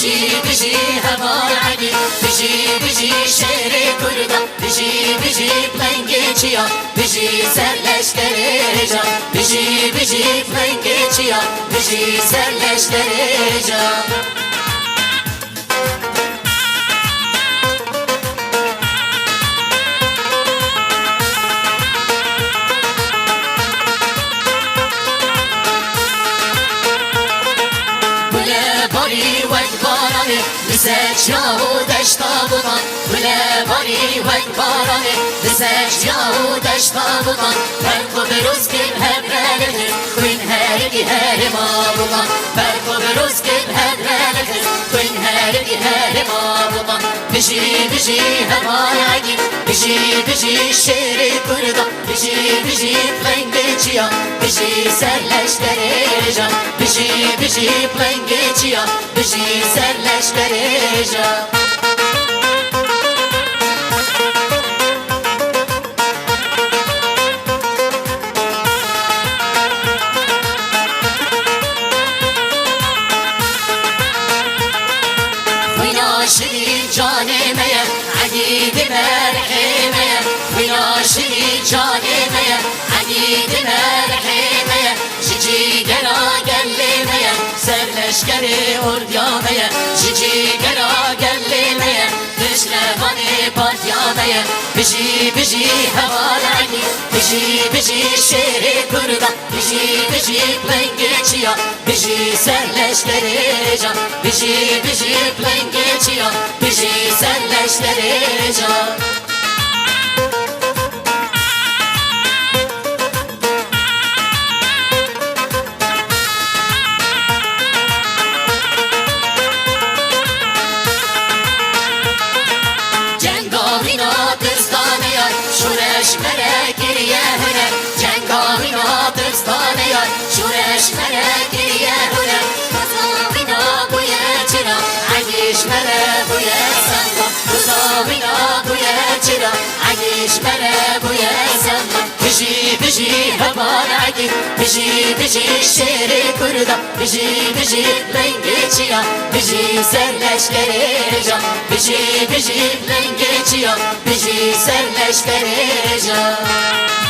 بجي بجي هوا علی بجي بجي شهر کردم بجي بجي پلنگ چیا بجي سرلشکر جا بجي بجي پلنگ چیا بجي سرلشکر جا باری وک بارانه لسه جاو دشتا بودن بله باری وک بارانه لسه جاو دشتا بودن برکو بروز کم هر رنه کوین هرگی هر ما بودن برکو بروز کم هر رنه کوین هرگی هر ما بودن بجی بجی هوایگی بجی بجی شیر کردم بجی بجی پلنگ چیا بجی سرلشکر جا بجی بجی پلنگ چیا بجی سرلشکر جا ویناشی جانه میم عقید مرحمه ویناشی جانه میم عقید مرحمه جیجی گرا گلی میم سرلشکر اردیامه جیجی گرا گلی میم دشلوان پارتیامه بجی بجی هوالعی بجی بجی شیر کردم بجی بجی پلنگ چیا بجی سرلشکر جا بجی بجی پلنگ چیا بجی سرلشکر جا شورش مره گریه هنه جنگاوینا دستانه یار شورش مره گریه هنه بزاوینا بویه چرا عگیش مره بویه سنگا بزاوینا بویه چرا عگیش مره بویه سنگا بجی بجی همان عگی بجی بجی شیر کردم بجی بجی لنگ چیا بجی سرلشکر جا بجی بجی لنگ چیا بجی سرلشکر جا